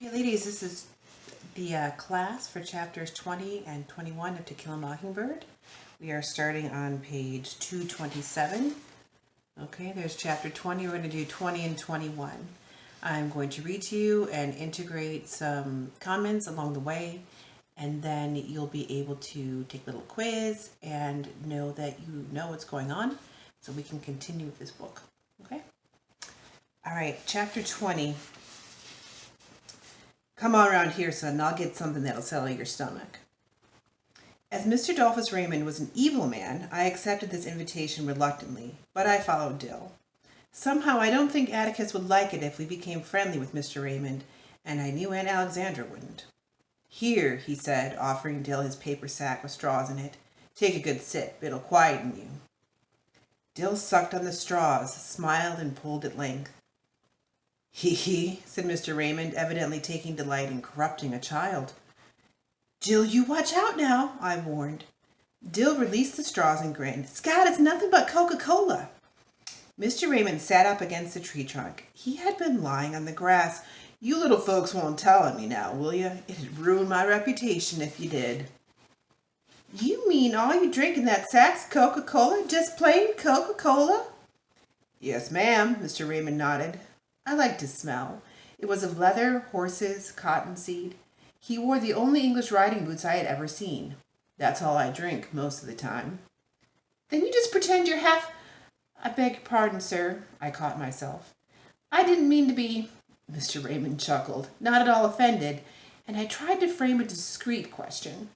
Hey ladies, this is the class for chapters 20 and 21 of To Kill a Mockingbird. We are starting on page 227. Okay, there's chapter 20. We're going to do 20 and 21. I'm going to read to you and integrate some comments along the way, and then you'll be able to take a little quiz and know that you know what's going on so we can continue with this book. Okay? All right, chapter 20. Come on around here, son, and I'll get something that'll settle your stomach. As Mr. Dolphus Raymond was an evil man, I accepted this invitation reluctantly, but I followed Dill. Somehow I don't think Atticus would like it if we became friendly with Mr. Raymond, and I knew Aunt Alexandra wouldn't. Here, he said, offering Dill his paper sack with straws in it. Take a good sip. It'll quieten you. Dill sucked on the straws, smiled, and pulled at length. He, said Mr. Raymond, evidently taking delight in corrupting a child. Jill, you watch out now, I warned. Dill released the straws and grinned. Scott, it's nothing but Coca-Cola. Mr. Raymond sat up against the tree trunk. He had been lying on the grass. You little folks won't tell on me now, will you? It'd ruin my reputation if you did. You mean all you drink in that sack's Coca-Cola? Just plain Coca-Cola? Yes, ma'am, Mr. Raymond nodded. I liked his smell. It was of leather, horses, cottonseed. He wore the only English riding boots I had ever seen. That's all I drink most of the time. Then you just pretend you're half... I beg your pardon, sir, I caught myself. I didn't mean to be... Mr. Raymond chuckled, not at all offended, and I tried to frame a discreet question.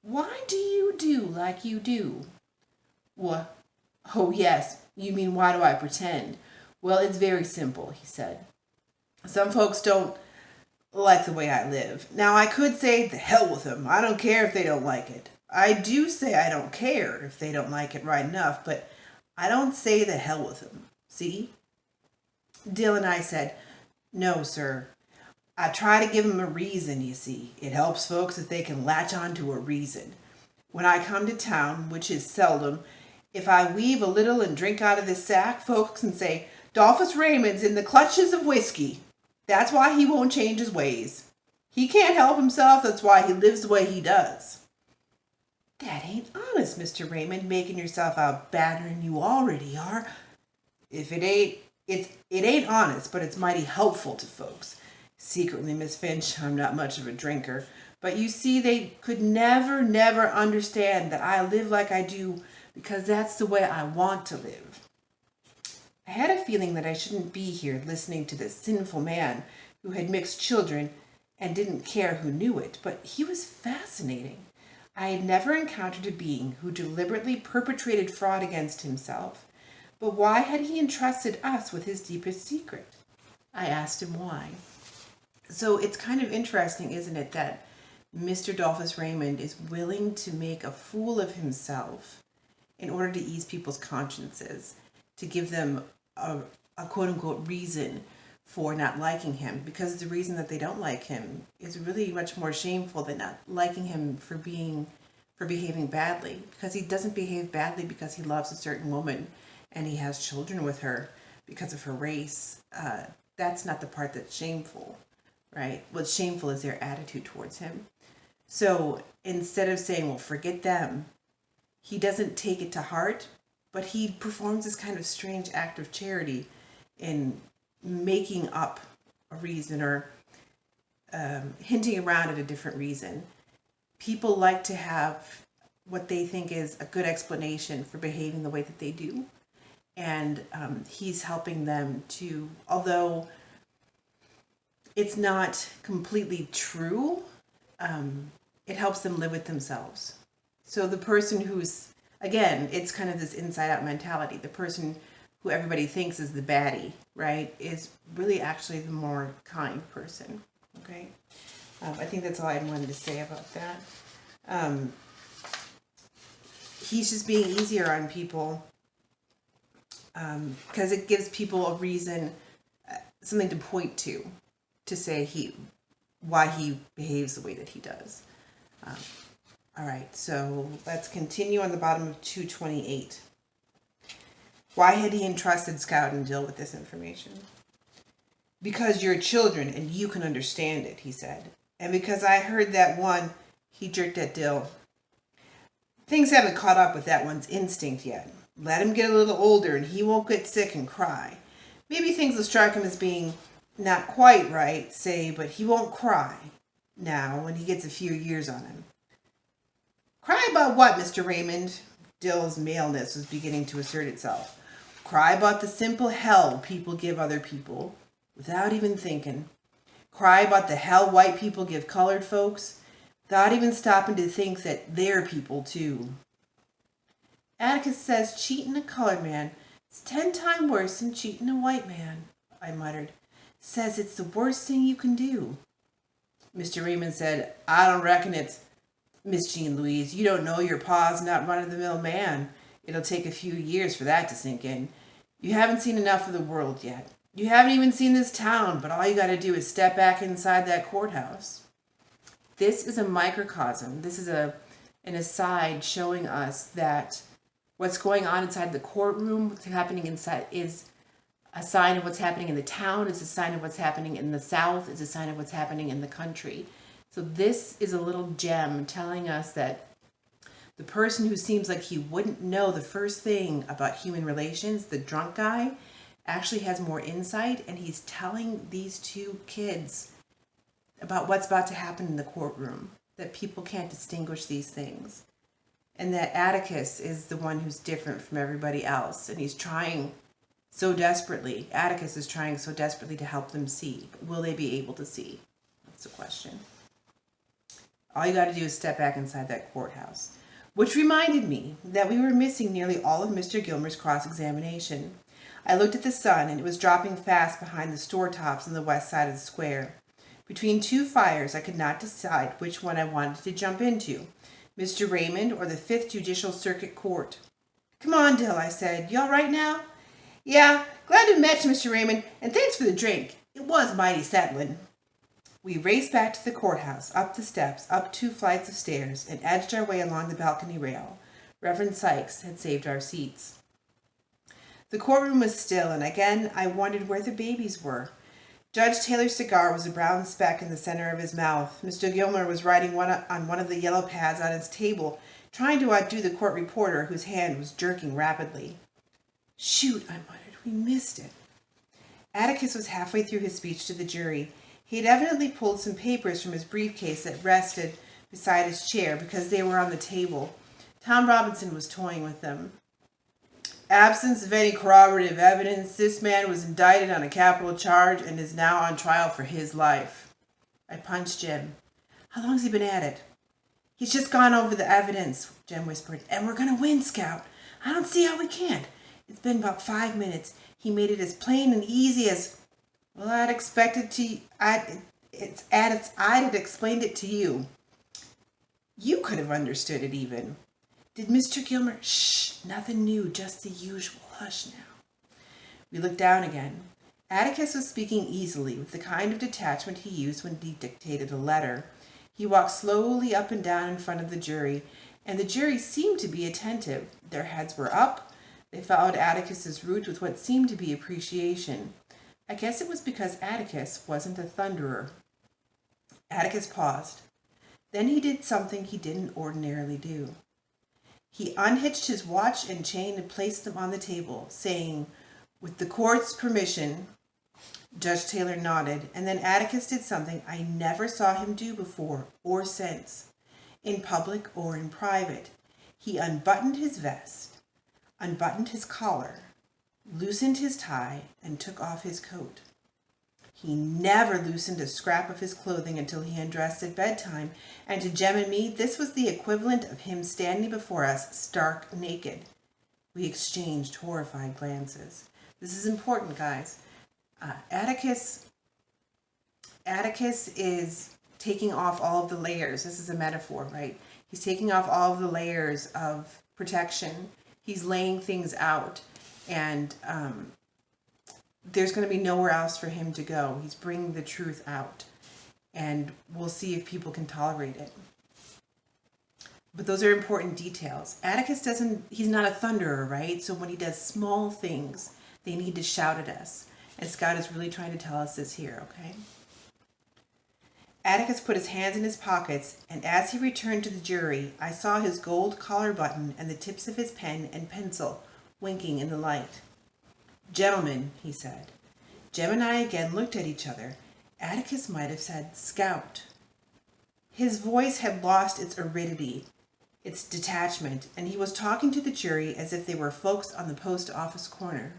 Why do you do like you do? What? Oh, yes, you mean why do I pretend? Well, it's very simple, he said. Some folks don't like the way I live. Now, I could say, the hell with them. I don't care if they don't like it. I do say I don't care if they don't like it right enough, but I don't say the hell with them. See? Dill and I said, no, sir. I try to give them a reason, you see. It helps folks if they can latch on to a reason. When I come to town, which is seldom, if I weave a little and drink out of this sack, folks can say, Dolphus Raymond's in the clutches of whiskey. That's why he won't change his ways. He can't help himself. That's why he lives the way he does. That ain't honest, Mr. Raymond, making yourself out badder than you already are. If it ain't, it ain't honest, but it's mighty helpful to folks. Secretly, Miss Finch, I'm not much of a drinker, but you see, they could never understand that I live like I do because that's the way I want to live. I had a feeling that I shouldn't be here listening to this sinful man who had mixed children and didn't care who knew it, but he was fascinating. I had never encountered a being who deliberately perpetrated fraud against himself. But why had he entrusted us with his deepest secret? I asked him why. So it's kind of interesting, isn't it, that Mr. Dolphus Raymond is willing to make a fool of himself in order to ease people's consciences, to give them a quote-unquote reason for not liking him, because the reason that they don't like him is really much more shameful than not liking him for behaving badly, because he doesn't behave badly because he loves a certain woman and he has children with her because of her race. That's not the part that's shameful, right? What's shameful is their attitude towards him. So instead of saying, well, forget them, he doesn't take it to heart, but he performs this kind of strange act of charity in making up a reason or hinting around at a different reason. People like to have what they think is a good explanation for behaving the way that they do. And he's helping them to, although it's not completely true, it helps them live with themselves. So the person who's, again, it's kind of this inside-out mentality. The person who everybody thinks is the baddie, right, is really actually the more kind person, okay? I think that's all I wanted to say about that. He's just being easier on people because it gives people a reason, something to point to say why he behaves the way that he does. All right, so let's continue on the bottom of 228. Why had he entrusted Scout and Dill with this information? Because you're children and you can understand it, he said. And because I heard that one, he jerked at Dill. Things haven't caught up with that one's instinct yet. Let him get a little older and he won't get sick and cry. Maybe things will strike him as being not quite right, say, but he won't cry now when he gets a few years on him. Cry about what, Mr. Raymond? Dill's maleness was beginning to assert itself. Cry about the simple hell people give other people, without even thinking. Cry about the hell white people give colored folks, without even stopping to think that they're people too. Atticus says cheating a colored man is 10 times worse than cheating a white man, I muttered. Says it's the worst thing you can do. Mr. Raymond said, I don't reckon it's... Miss Jean Louise, you don't know your pa's not run-of-the-mill man. It'll take a few years for that to sink in. You haven't seen enough of the world yet. You haven't even seen this town, but all you got to do is step back inside that courthouse. This is a microcosm. This is an aside showing us that what's going on inside the courtroom, what's happening inside, is a sign of what's happening in the town. It's a sign of what's happening in the South. It's a sign of what's happening in the country. So this is a little gem telling us that the person who seems like he wouldn't know the first thing about human relations, the drunk guy, actually has more insight, and he's telling these two kids about what's about to happen in the courtroom, that people can't distinguish these things, and that Atticus is the one who's different from everybody else, and he's trying so desperately, Atticus is trying so desperately to help them see. But will they be able to see? That's the question. All you got to do is step back inside that courthouse. Which reminded me that we were missing nearly all of Mr. Gilmer's cross-examination. I looked at the sun, and it was dropping fast behind the store tops on the west side of the square. Between two fires, I could not decide which one I wanted to jump into, Mr. Raymond or the 5th Judicial Circuit Court. Come on, Dill, I said. You all right now? Yeah, glad to meet you, Mr. Raymond, and thanks for the drink. It was mighty settling. We raced back to the courthouse, up the steps, up 2 flights of stairs, and edged our way along the balcony rail. Reverend Sykes had saved our seats. The courtroom was still, and again I wondered where the babies were. Judge Taylor's cigar was a brown speck in the center of his mouth. Mr. Gilmer was writing on one of the yellow pads on his table, trying to outdo the court reporter, whose hand was jerking rapidly. Shoot, I muttered, we missed it. Atticus was halfway through his speech to the jury. He had evidently pulled some papers from his briefcase that rested beside his chair because they were on the table. Tom Robinson was toying with them. Absence of any corroborative evidence, this man was indicted on a capital charge and is now on trial for his life. I punched Jim. How long has he been at it? He's just gone over the evidence, Jim whispered. And we're going to win, Scout. I don't see how we can't. It's been about 5 minutes. He made it as plain and easy as... Well, I'd have explained it to you. You could have understood it even. Did Mr. Gilmer... Shh, nothing new, just the usual. Hush now. We looked down again. Atticus was speaking easily, with the kind of detachment he used when he dictated a letter. He walked slowly up and down in front of the jury, and the jury seemed to be attentive. Their heads were up. They followed Atticus's route with what seemed to be appreciation. I guess it was because Atticus wasn't a thunderer. Atticus paused. Then he did something he didn't ordinarily do. He unhitched his watch and chain and placed them on the table, saying, "With the court's permission." Judge Taylor nodded, and then Atticus did something I never saw him do before or since, in public or in private. He unbuttoned his vest, unbuttoned his collar, loosened his tie, and took off his coat. He never loosened a scrap of his clothing until he undressed at bedtime, and to Jem and me, this was the equivalent of him standing before us stark naked. We exchanged horrified glances. This is important, guys. Atticus is taking off all of the layers. This is a metaphor, right? He's taking off all of the layers of protection. He's laying things out, and there's going to be nowhere else for him to go. He's bringing the truth out, and we'll see if people can tolerate it. But those are important details. Atticus he's not a thunderer, right? So when he does small things, they need to shout at us. And Scott is really trying to tell us this here, okay? Atticus put his hands in his pockets, and as he returned to the jury, I saw his gold collar button and the tips of his pen and pencil winking in the light. "Gentlemen," he said. Jem and I again looked at each other. Atticus might have said scout. His voice had lost its aridity, its detachment, and he was talking to the jury as if they were folks on the post office corner.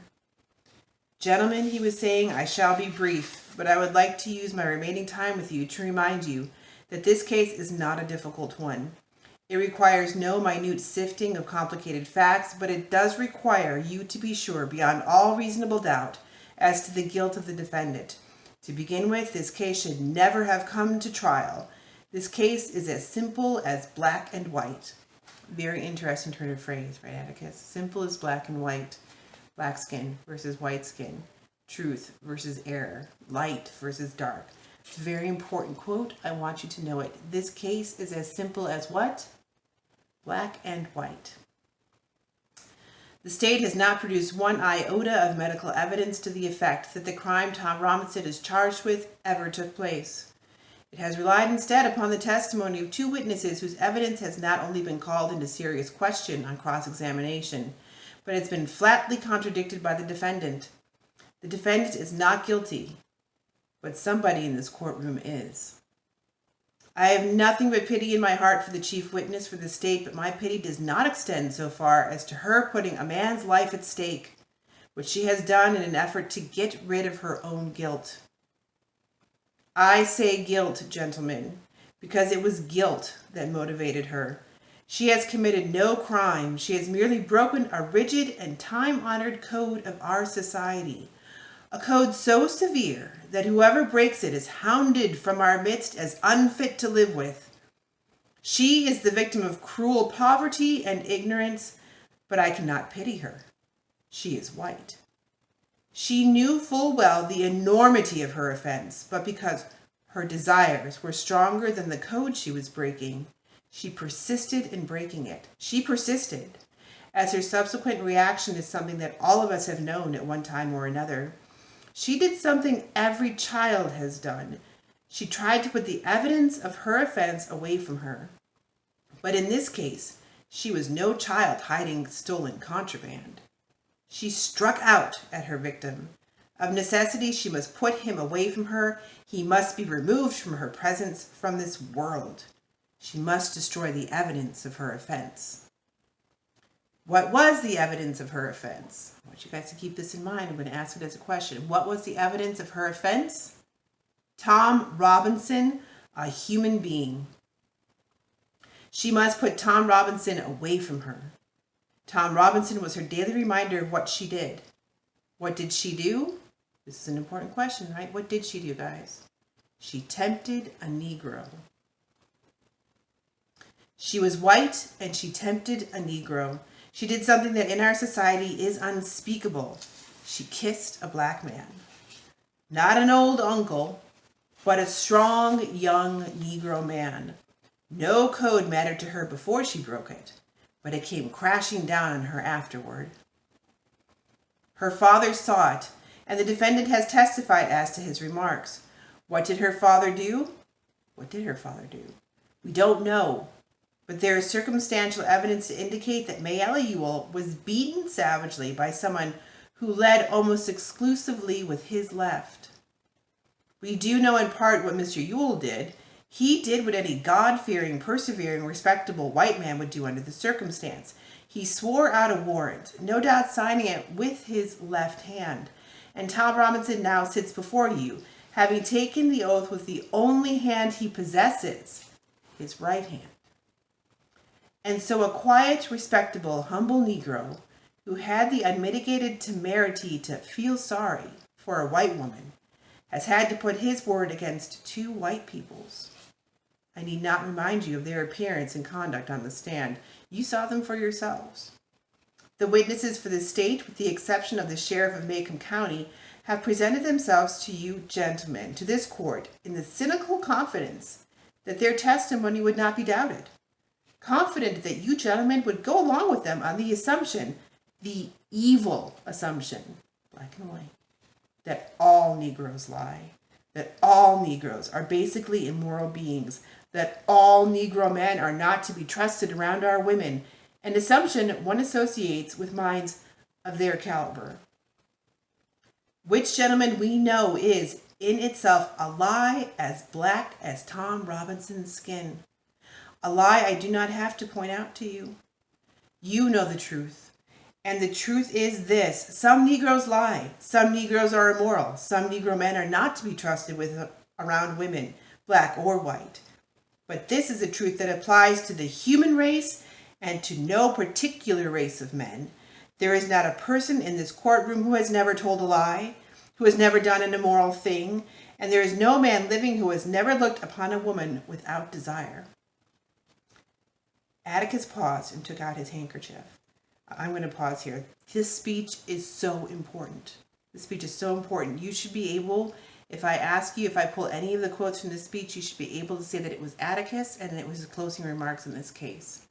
"Gentlemen," he was saying, "I shall be brief, but I would like to use my remaining time with you to remind you that this case is not a difficult one. It requires no minute sifting of complicated facts, but it does require you to be sure beyond all reasonable doubt as to the guilt of the defendant. To begin with, this case should never have come to trial. This case is as simple as black and white." Very interesting turn of phrase, right, Atticus? Simple as black and white. Black skin versus white skin. Truth versus error. Light versus dark. It's a very important quote. I want you to know it. This case is as simple as what? Black and white. The state has not produced one iota of medical evidence to the effect that the crime Tom Robinson is charged with ever took place. It has relied instead upon the testimony of two witnesses whose evidence has not only been called into serious question on cross-examination, but has been flatly contradicted by the defendant. The defendant is not guilty, but somebody in this courtroom is. I have nothing but pity in my heart for the chief witness for the state, but my pity does not extend so far as to her putting a man's life at stake, which she has done in an effort to get rid of her own guilt. I say guilt, gentlemen, because it was guilt that motivated her. She has committed no crime. She has merely broken a rigid and time-honored code of our society, a code so severe that whoever breaks it is hounded from our midst as unfit to live with. She is the victim of cruel poverty and ignorance, but I cannot pity her. She is white. She knew full well the enormity of her offense, but because her desires were stronger than the code she was breaking, she persisted in breaking it. She persisted, as her subsequent reaction is something that all of us have known at one time or another. She did something every child has done. She tried to put the evidence of her offense away from her. But in this case, she was no child hiding stolen contraband. She struck out at her victim. Of necessity, she must put him away from her. He must be removed from her presence, from this world. She must destroy the evidence of her offense. What was the evidence of her offense? I want you guys to keep this in mind. I'm going to ask it as a question. What was the evidence of her offense? Tom Robinson, a human being. She must put Tom Robinson away from her. Tom Robinson was her daily reminder of what she did. What did she do? This is an important question, right? What did she do, guys? She tempted a Negro. She was white and she tempted a Negro. She did something that in our society is unspeakable. She kissed a black man. Not an old uncle, but a strong young Negro man. No code mattered to her before she broke it, but it came crashing down on her afterward. Her father saw it, and the defendant has testified as to his remarks. What did her father do? What did her father do? We don't know, but there is circumstantial evidence to indicate that Mayella Ewell was beaten savagely by someone who led almost exclusively with his left. We do know in part what Mr. Ewell did. He did what any God-fearing, persevering, respectable white man would do under the circumstance. He swore out a warrant, no doubt signing it with his left hand. And Tom Robinson now sits before you, having taken the oath with the only hand he possesses, his right hand. And so a quiet, respectable, humble Negro, who had the unmitigated temerity to feel sorry for a white woman, has had to put his word against two white people's. I need not remind you of their appearance and conduct on the stand. You saw them for yourselves. The witnesses for the state, with the exception of the sheriff of Macomb County, have presented themselves to you gentlemen, to this court, in the cynical confidence that their testimony would not be doubted. Confident that you gentlemen would go along with them on the assumption, the evil assumption, black and white, that all Negroes lie, that all Negroes are basically immoral beings, that all Negro men are not to be trusted around our women, an assumption one associates with minds of their caliber. Which, gentlemen, we know is in itself a lie as black as Tom Robinson's skin. A lie I do not have to point out to you. You know the truth. And the truth is this: some Negroes lie. Some Negroes are immoral. Some Negro men are not to be trusted with around women, black or white. But this is a truth that applies to the human race and to no particular race of men. There is not a person in this courtroom who has never told a lie, who has never done an immoral thing, and there is no man living who has never looked upon a woman without desire. Atticus paused and took out his handkerchief. I'm going to pause here. This speech is so important. This speech is so important. You should be able, if I ask you, if I pull any of the quotes from this speech, you should be able to say that it was Atticus and it was his closing remarks in this case.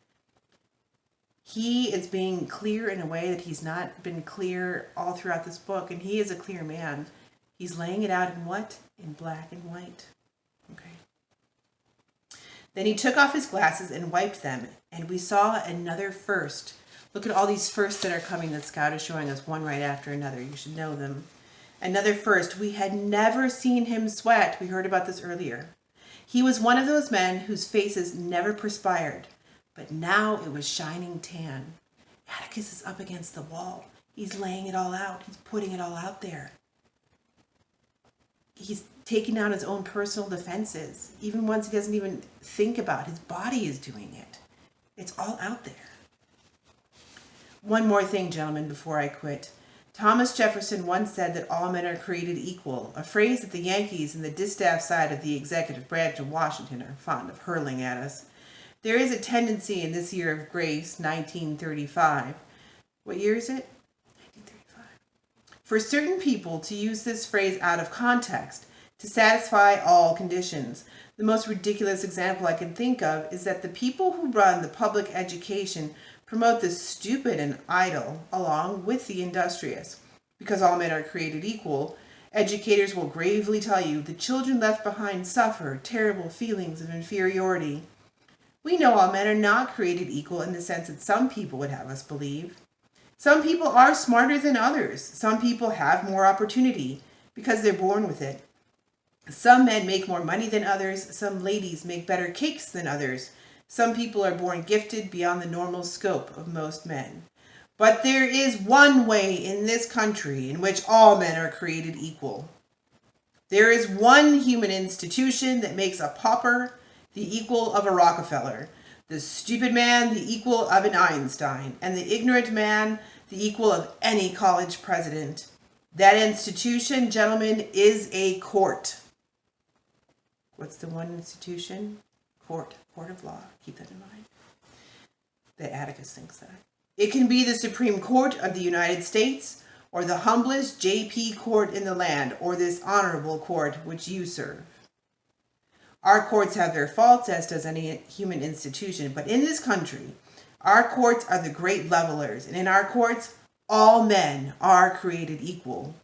He is being clear in a way that he's not been clear all throughout this book, and he is a clear man. He's laying it out in what? In black and white. Okay. Then he took off his glasses and wiped them, and we saw another first. Look at all these firsts that are coming that Scout is showing us, one right after another. You should know them. Another first. We had never seen him sweat. We heard about this earlier. He was one of those men whose faces never perspired, but now it was shining tan. Atticus is up against the wall. He's laying it all out. He's putting it all out there. He's taking down his own personal defenses, even ones he doesn't even think about. His body is doing it. It's all out there. One more thing, gentlemen, before I quit. Thomas Jefferson once said that all men are created equal, a phrase that the Yankees and the distaff side of the executive branch of Washington are fond of hurling at us. There is a tendency in this year of grace, 1935. What year is it? 1935. For certain people to use this phrase out of context, to satisfy all conditions. The most ridiculous example I can think of is that the people who run the public education promote the stupid and idle along with the industrious. Because all men are created equal, educators will gravely tell you the children left behind suffer terrible feelings of inferiority. We know all men are not created equal in the sense that some people would have us believe. Some people are smarter than others. Some people have more opportunity because they're born with it. Some men make more money than others. Some ladies make better cakes than others. Some people are born gifted beyond the normal scope of most men. But there is one way in this country in which all men are created equal. There is one human institution that makes a pauper the equal of a Rockefeller, the stupid man the equal of an Einstein, and the ignorant man the equal of any college president. That institution, gentlemen, is a court. What's the one institution? Court of law. Keep that in mind. That Atticus thinks that. It can be the Supreme Court of the United States, or the humblest JP court in the land, or this honorable court which you serve. Our courts have their faults, as does any human institution, but in this country, our courts are the great levelers, and in our courts, all men are created equal.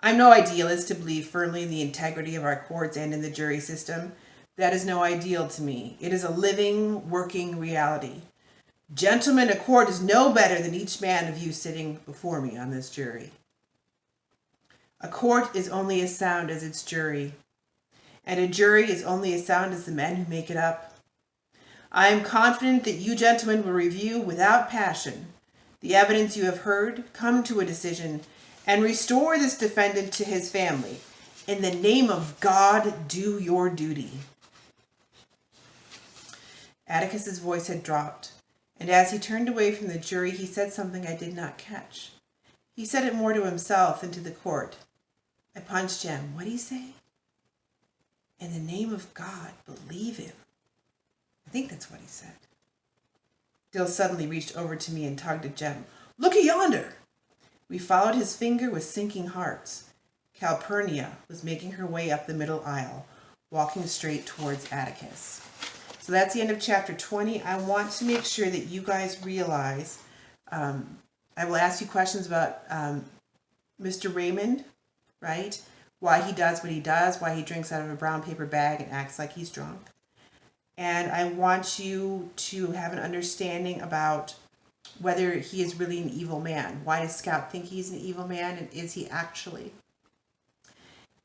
I'm no idealist to believe firmly in the integrity of our courts and in the jury system. That is no ideal to me. It is a living, working reality. Gentlemen, a court is no better than each man of you sitting before me on this jury. A court is only as sound as its jury, and a jury is only as sound as the men who make it up. I am confident that you gentlemen will review without passion the evidence you have heard, come to a decision, and restore this defendant to his family. In the name of God, do your duty. Atticus's voice had dropped, and as he turned away from the jury, he said something I did not catch. He said it more to himself than to the court. I punched him. What did he say? In the name of God, believe him. I think that's what he said. Dill suddenly reached over to me and tugged at Jem. Look at yonder! We followed his finger with sinking hearts. Calpurnia was making her way up the middle aisle, walking straight towards Atticus. So that's the end of chapter 20. I want to make sure that you guys realize, I will ask you questions about Mr. Raymond right? Why he does what he does, why he drinks out of a brown paper bag and acts like he's drunk. And I want you to have an understanding about whether he is really an evil man. Why does Scout think he's an evil man, and is he actually?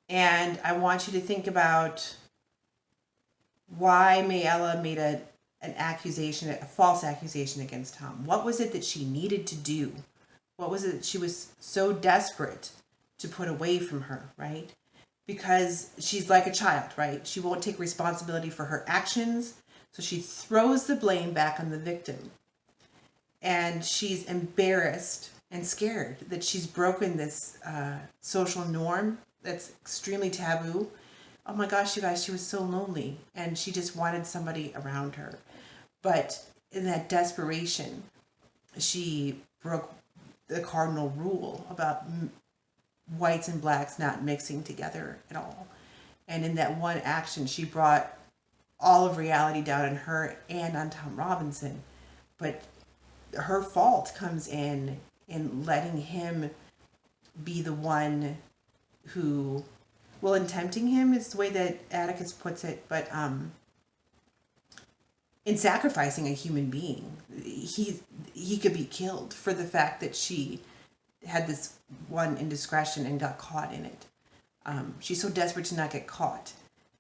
And I want you to think about why Mayella made an accusation, a false accusation against Tom. What was it that she needed to do? What was it that she was so desperate to put away from her, right? Because she's like a child, right? She won't take responsibility for her actions, so she throws the blame back on the victim. And she's embarrassed and scared that she's broken this social norm that's extremely taboo. Oh my gosh, you guys, she was so lonely, and she just wanted somebody around her. But in that desperation, she broke the cardinal rule about whites and blacks not mixing together at all. And in that one action, she brought all of reality down on her and on Tom Robinson. But her fault comes in letting him be the one who, well, in tempting him is the way that Atticus puts it, but in sacrificing a human being, he could be killed for the fact that she had this one indiscretion and got caught in it. She's so desperate to not get caught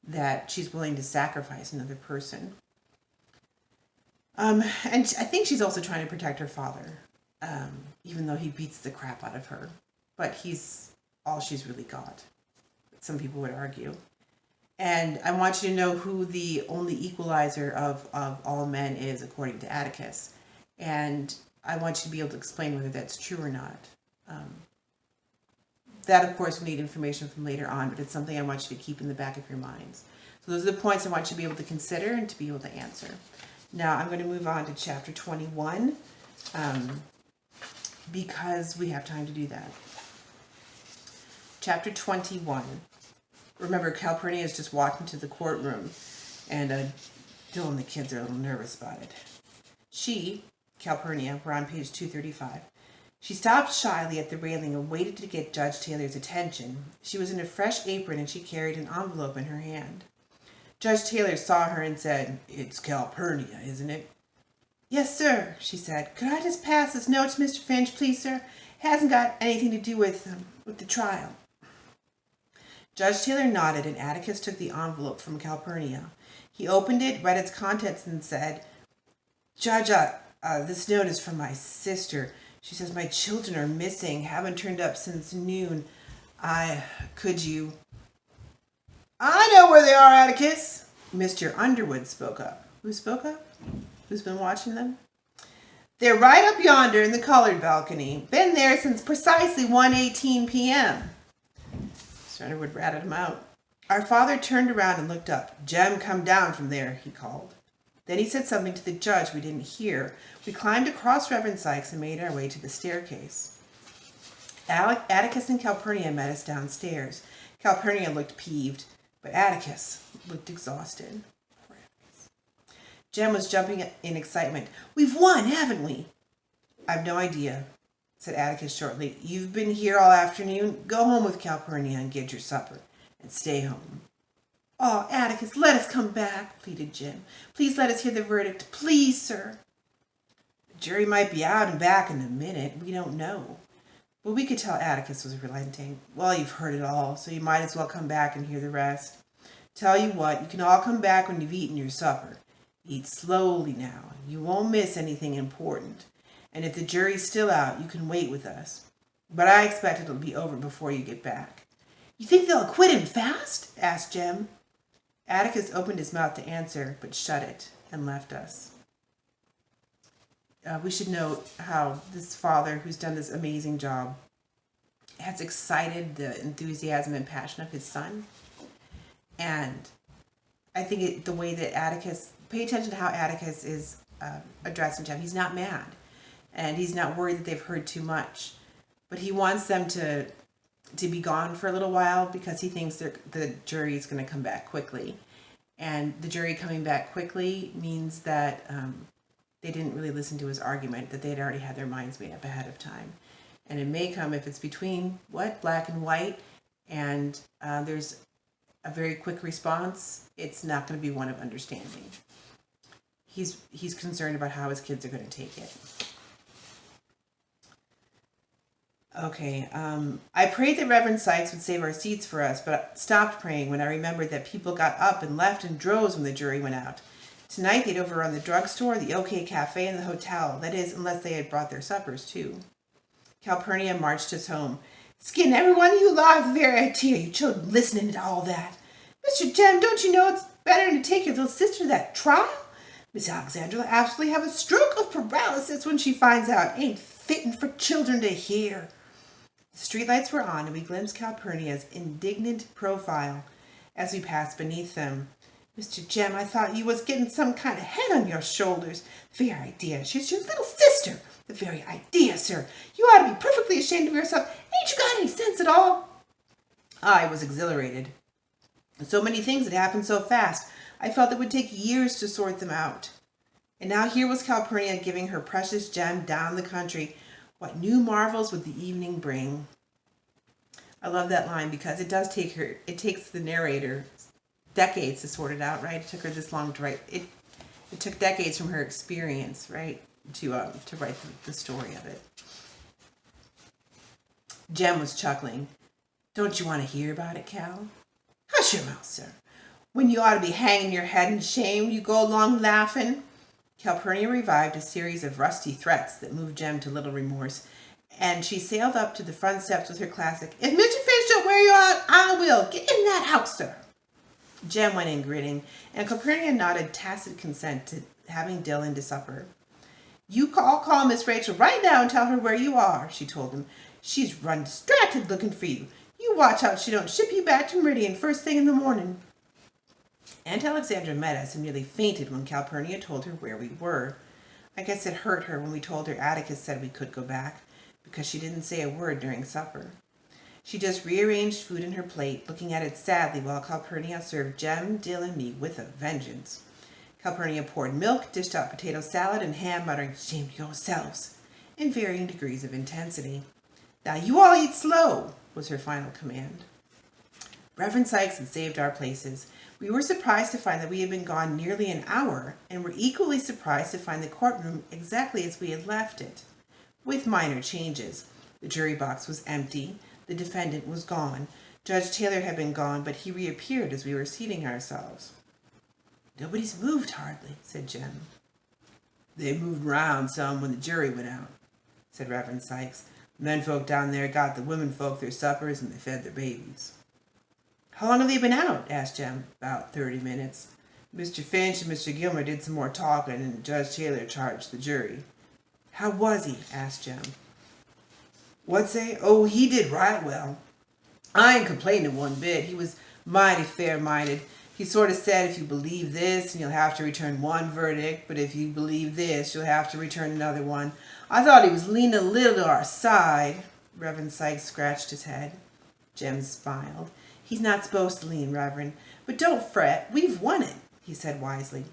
that she's willing to sacrifice another person. And I think she's also trying to protect her father, even though he beats the crap out of her. But he's all she's really got, some people would argue. And I want you to know who the only equalizer of all men is, according to Atticus. And I want you to be able to explain whether that's true or not. That, of course, we need information from later on, but it's something I want you to keep in the back of your minds. So those are the points I want you to be able to consider and to be able to answer. Now, I'm going to move on to chapter 21, because we have time to do that. Chapter 21. Remember, Calpurnia is just walking to the courtroom, and Dylan and the kids are a little nervous about it. She, Calpurnia, we're on page 235. She stopped shyly at the railing and waited to get Judge Taylor's attention. She was in a fresh apron, and she carried an envelope in her hand. Judge Taylor saw her and said, "It's Calpurnia, isn't it?" "Yes, sir," she said. "Could I just pass this note to Mr. Finch, please, sir? It hasn't got anything to do with the trial." Judge Taylor nodded, and Atticus took the envelope from Calpurnia. He opened it, read its contents, and said, "Judge, this note is from my sister. She says my children are missing, haven't turned up since noon. Could you..." "I know where they are, Atticus." Mr. Underwood spoke up. Who spoke up? Who's been watching them? "They're right up yonder in the colored balcony. Been there since precisely 1:18 p.m. Mr. Underwood ratted him out. Our father turned around and looked up. "Jem, come down from there," he called. Then he said something to the judge we didn't hear. We climbed across Reverend Sykes and made our way to the staircase. Atticus and Calpurnia met us downstairs. Calpurnia looked peeved, but Atticus looked exhausted. Jem was jumping in excitement. "We've won, haven't we?" "I've no idea," said Atticus shortly. "You've been here all afternoon. Go home with Calpurnia and get your supper. And stay home." "Oh, Atticus, let us come back," pleaded Jem. "Please let us hear the verdict. Please, sir." "The jury might be out and back in a minute. We don't know." But we could tell Atticus was relenting. "Well, you've heard it all, so you might as well come back and hear the rest. Tell you what, you can all come back when you've eaten your supper. Eat slowly now. You won't miss anything important. And if the jury's still out, you can wait with us. But I expect it'll be over before you get back." "You think they'll acquit him fast?" asked Jem. Atticus opened his mouth to answer, but shut it and left us. We should note how this father, who's done this amazing job, has excited the enthusiasm and passion of his son. And I think the way that Atticus, pay attention to how Atticus is addressing Jem. He's not mad, and he's not worried that they've heard too much. But he wants them to be gone for a little while because he thinks the jury is going to come back quickly. And the jury coming back quickly means that they didn't really listen to his argument, that they had already had their minds made up ahead of time. And it may come, if it's between black and white, and there's a very quick response, it's not going to be one of understanding. He's concerned about how his kids are going to take it. Okay, I prayed that Reverend Sykes would save our seats for us, but stopped praying when I remembered that people got up and left in droves when the jury went out. Tonight they'd overrun the drugstore, the OK Cafe, and the hotel. That is, unless they had brought their suppers, too. Calpurnia marched us home. Skin every one of you alive, the very idea, you children listening to all that. Mr. Jem, don't you know it's better to take your little sister to that trial? Miss Alexandra will absolutely have a stroke of paralysis when she finds out. Ain't fitting for children to hear. The streetlights were on, and we glimpsed Calpurnia's indignant profile as we passed beneath them. Mr. Jem, I thought you was getting some kind of head on your shoulders. The very idea. She's your little sister. The very idea, sir. You ought to be perfectly ashamed of yourself. Ain't you got any sense at all? I was exhilarated. So many things had happened so fast. I felt it would take years to sort them out. And now here was Calpurnia giving her precious gem down the country. What new marvels would the evening bring? I love that line because it takes the narrator decades to sort it out, right? It took her this long to write. It took decades from her experience, right, to write the story of it. Jem was chuckling. Don't you want to hear about it, Cal? Hush your mouth, sir. When you ought to be hanging your head in shame, you go along laughing. Calpurnia revived a series of rusty threats that moved Jem to little remorse, and she sailed up to the front steps with her classic, If Mr. Finch don't wear you out, I will. Get in that house, sir. Jem went in grinning, and Calpurnia nodded tacit consent to having Dylan to supper. You call Miss Rachel right now and tell her where you are, she told him. She's run distracted looking for you. You watch out she don't ship you back to Meridian first thing in the morning. Aunt Alexandra met us and nearly fainted when Calpurnia told her where we were. I guess it hurt her when we told her Atticus said we could go back, because she didn't say a word during supper. She just rearranged food in her plate, looking at it sadly while Calpurnia served Jem, Dill, and me with a vengeance. Calpurnia poured milk, dished out potato salad, and ham, muttering, Shame to yourselves, in varying degrees of intensity. Now you all eat slow, was her final command. Reverend Sykes had saved our places. We were surprised to find that we had been gone nearly an hour, and were equally surprised to find the courtroom exactly as we had left it, with minor changes. The jury box was empty. The defendant was gone. Judge Taylor had been gone, but he reappeared as we were seating ourselves. Nobody's moved hardly, said Jem. They moved round some when the jury went out, said Reverend Sykes. Men folk down there got the women folk their suppers and they fed their babies. How long have they been out? Asked Jem. About 30 minutes. Mr. Finch and Mr. Gilmer did some more talking and Judge Taylor charged the jury. How was he? Asked Jem. What'd say? Oh, he did right well. I ain't complaining one bit. He was mighty fair-minded. He sort of said, if you believe this, you'll have to return one verdict, but if you believe this, you'll have to return another one. I thought he was leaning a little to our side. Reverend Sykes scratched his head. Jem smiled. He's not supposed to lean, Reverend. But don't fret. We've won it, he said wisely.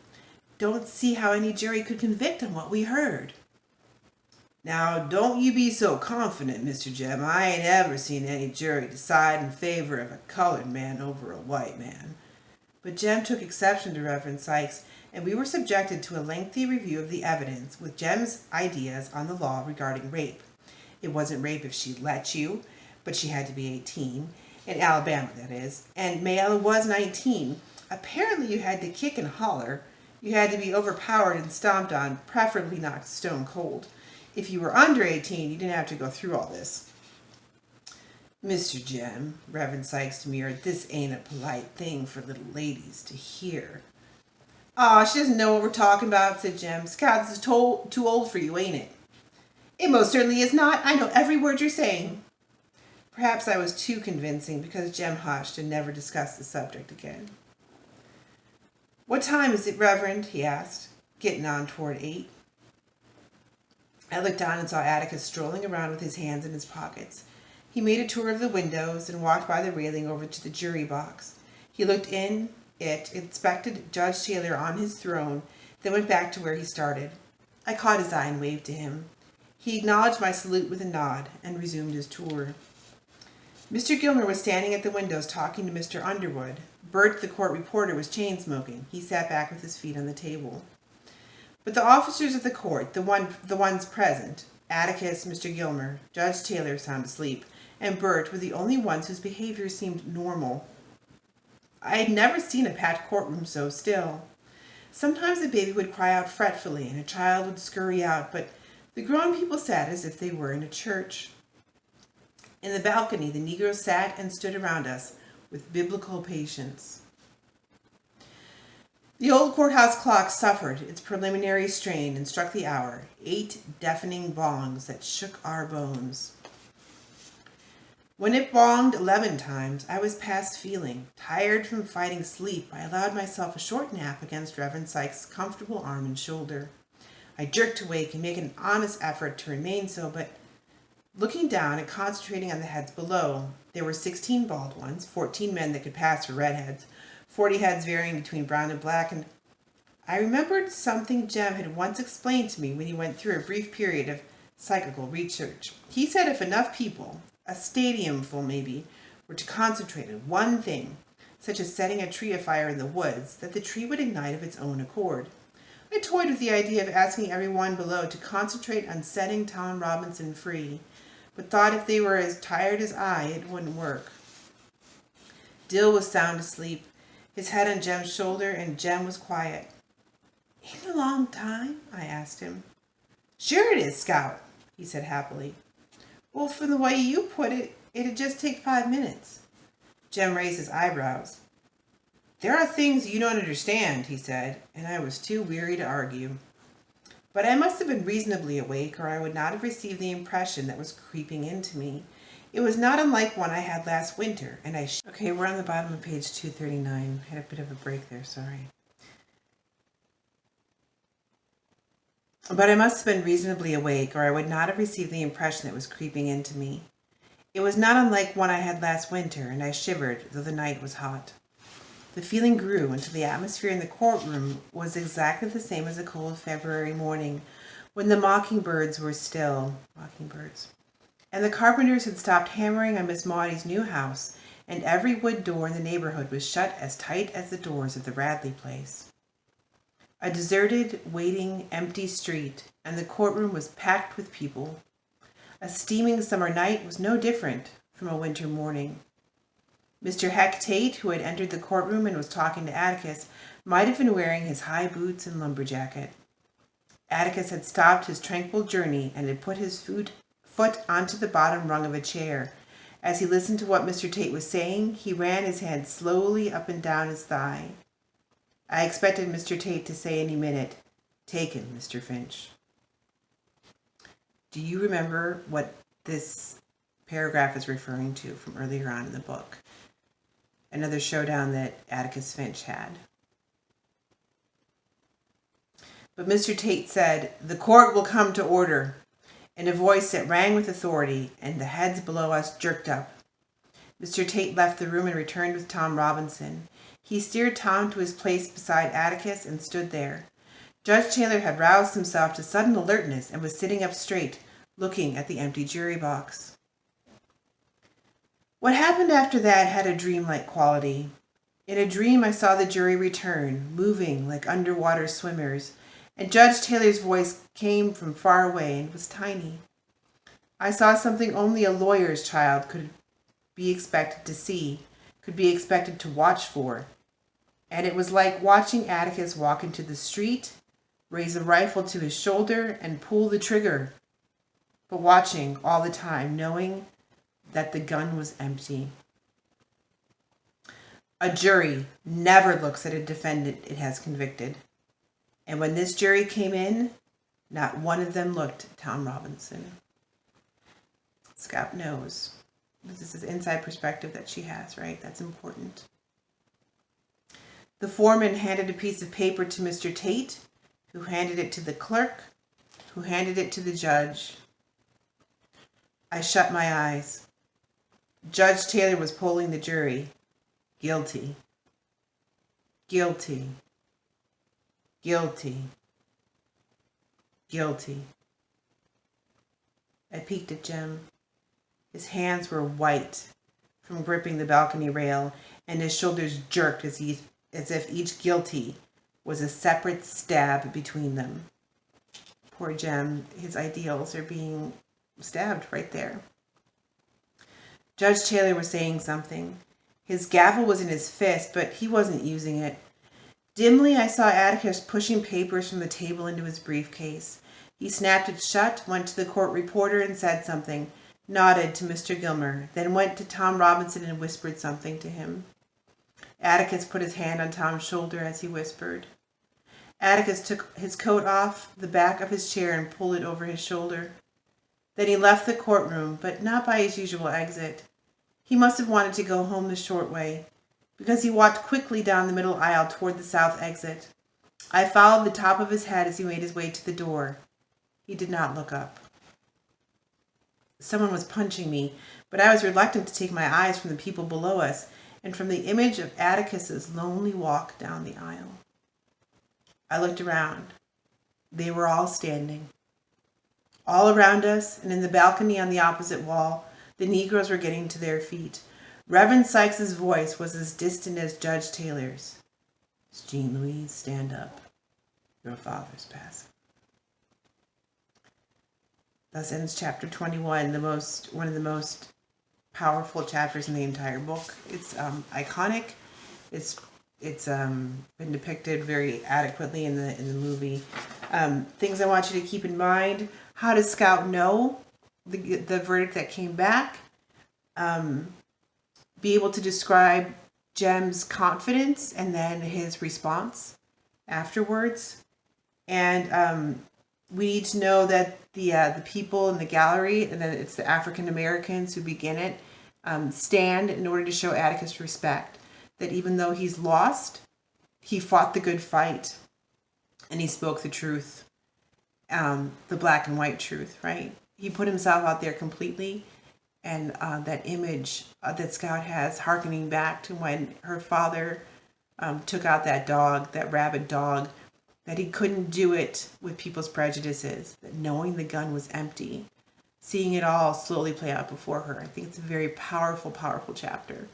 Don't see how any jury could convict on what we heard. Now, don't you be so confident, Mr. Jem. I ain't ever seen any jury decide in favor of a colored man over a white man. But Jem took exception to Reverend Sykes, and we were subjected to a lengthy review of the evidence with Jem's ideas on the law regarding rape. It wasn't rape if she let you, but she had to be 18. In Alabama, that is. And Mayella was 19. Apparently you had to kick and holler. You had to be overpowered and stomped on, preferably knocked stone cold. If you were under 18, you didn't have to go through all this. Mr. Jem, Reverend Sykes demurred, this ain't a polite thing for little ladies to hear. Aw, she doesn't know what we're talking about, said Jem. Scott, this is too old for you, ain't it? It most certainly is not. I know every word you're saying. Perhaps I was too convincing because Jem hushed and never discussed the subject again. What time is it, Reverend? He asked, getting on toward 8. I looked down and saw Atticus strolling around with his hands in his pockets. He made a tour of the windows and walked by the railing over to the jury box. He looked in it, inspected Judge Taylor on his throne, then went back to where he started. I caught his eye and waved to him. He acknowledged my salute with a nod and resumed his tour. Mr. Gilmer was standing at the windows talking to Mr. Underwood. Bert, the court reporter, was chain-smoking. He sat back with his feet on the table. But the officers of the court, the ones present, Atticus, Mr. Gilmer, Judge Taylor, sound asleep, and Bert, were the only ones whose behavior seemed normal. I had never seen a packed courtroom so still. Sometimes a baby would cry out fretfully, and a child would scurry out, but the grown people sat as if they were in a church. In the balcony, the Negroes sat and stood around us with biblical patience. The old courthouse clock suffered its preliminary strain and struck the hour, 8 deafening bongs that shook our bones. When it bonged 11 times, I was past feeling. Tired from fighting sleep, I allowed myself a short nap against Reverend Sykes' comfortable arm and shoulder. I jerked awake and made an honest effort to remain so, but looking down and concentrating on the heads below, there were 16 bald ones, 14 men that could pass for redheads, 40 heads varying between brown and black, and I remembered something Jem had once explained to me when he went through a brief period of psychical research. He said if enough people, a stadium full maybe, were to concentrate on one thing, such as setting a tree afire in the woods, that the tree would ignite of its own accord. I toyed with the idea of asking everyone below to concentrate on setting Tom Robinson free, but thought if they were as tired as I, it wouldn't work. Dill was sound asleep, his head on Jem's shoulder, and Jem was quiet. "In a long time?" I asked him. "Sure it is, Scout," he said happily. "Well, from the way you put it, it'd just take 5 minutes." Jem raised his eyebrows. "There are things you don't understand," he said, and I was too weary to argue. But I must have been reasonably awake, or I would not have received the impression that was creeping into me. It was not unlike one I had last winter, and Okay, we're on the bottom of page 239. Had a bit of a break there, sorry. But I must have been reasonably awake, or I would not have received the impression that was creeping into me. It was not unlike one I had last winter, and I shivered, though the night was hot. The feeling grew until the atmosphere in the courtroom was exactly the same as a cold February morning, when the mockingbirds were still, and the carpenters had stopped hammering on Miss Maudie's new house, and every wood door in the neighborhood was shut as tight as the doors of the Radley place. A deserted, waiting, empty street, and the courtroom was packed with people. A steaming summer night was no different from a winter morning. Mr. Heck Tate, who had entered the courtroom and was talking to Atticus, might have been wearing his high boots and lumberjacket. Atticus had stopped his tranquil journey and had put his foot onto the bottom rung of a chair. As he listened to what Mr. Tate was saying, he ran his hand slowly up and down his thigh. I expected Mr. Tate to say any minute, "Take him, Mr. Finch." Do you remember what this paragraph is referring to from earlier on in the book? Another showdown that Atticus Finch had. But Mr. Tate said, "The court will come to order," in a voice that rang with authority, and the heads below us jerked up. Mr. Tate left the room and returned with Tom Robinson. He steered Tom to his place beside Atticus and stood there. Judge Taylor had roused himself to sudden alertness and was sitting up straight, looking at the empty jury box. What happened after that had a dreamlike quality. In a dream I saw the jury return, moving like underwater swimmers, and Judge Taylor's voice came from far away and was tiny. I saw something only a lawyer's child could be expected to see, could be expected to watch for. And it was like watching Atticus walk into the street, raise a rifle to his shoulder, and pull the trigger, but watching all the time, knowing that the gun was empty. A jury never looks at a defendant it has convicted. And when this jury came in, not one of them looked at Tom Robinson. Scott knows. This is the inside perspective that she has, right? That's important. The foreman handed a piece of paper to Mr. Tate, who handed it to the clerk, who handed it to the judge. I shut my eyes. Judge Taylor was polling the jury. Guilty. Guilty. Guilty. Guilty. I peeked at Jem. His hands were white, from gripping the balcony rail, and his shoulders jerked as if each guilty was a separate stab between them. Poor Jem, his ideals are being stabbed right there. Judge Taylor was saying something. His gavel was in his fist, but he wasn't using it. Dimly, I saw Atticus pushing papers from the table into his briefcase. He snapped it shut, went to the court reporter and said something, nodded to Mr. Gilmer, then went to Tom Robinson and whispered something to him. Atticus put his hand on Tom's shoulder as he whispered. Atticus took his coat off the back of his chair and pulled it over his shoulder. Then he left the courtroom, but not by his usual exit. He must have wanted to go home the short way, because he walked quickly down the middle aisle toward the south exit. I followed the top of his head as he made his way to the door. He did not look up. Someone was punching me, but I was reluctant to take my eyes from the people below us and from the image of Atticus's lonely walk down the aisle. I looked around. They were all standing. All around us, and in the balcony on the opposite wall, the Negroes were getting to their feet. Reverend Sykes's voice was as distant as Judge Taylor's. Jean Louise, stand up. Your father's passing. Thus ends chapter 21, one of the most powerful chapters in the entire book. It's iconic. It's been depicted very adequately in the movie. Things I want you to keep in mind: how does Scout know the verdict that came back? Be able to describe Jem's confidence and then his response afterwards, and we need to know that the people in the gallery, and that it's the African Americans who begin it, stand in order to show Atticus respect. That even though he's lost, he fought the good fight, and he spoke the truth, the black and white truth, right? He put himself out there completely, and that image that Scout has, hearkening back to when her father took out that dog, that rabid dog, that he couldn't do it with people's prejudices, that knowing the gun was empty, seeing it all slowly play out before her. I think it's a very powerful, powerful chapter.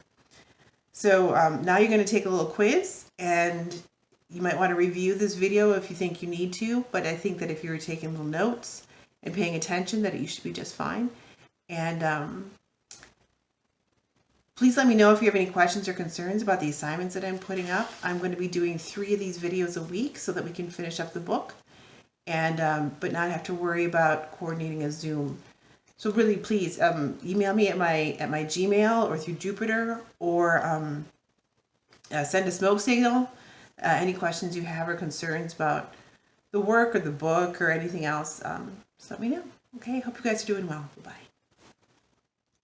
So now you're going to take a little quiz, and you might want to review this video if you think you need to, but I think that if you were taking little notes and paying attention, that you should be just fine. And please let me know if you have any questions or concerns about the assignments that I'm putting up. I'm going to be doing 3 of these videos a week so that we can finish up the book, and but not have to worry about coordinating a Zoom. So really, please email me at my Gmail or through Jupiter, or send a smoke signal. Any questions you have or concerns about the work or the book or anything else, just let me know. Okay, hope you guys are doing well.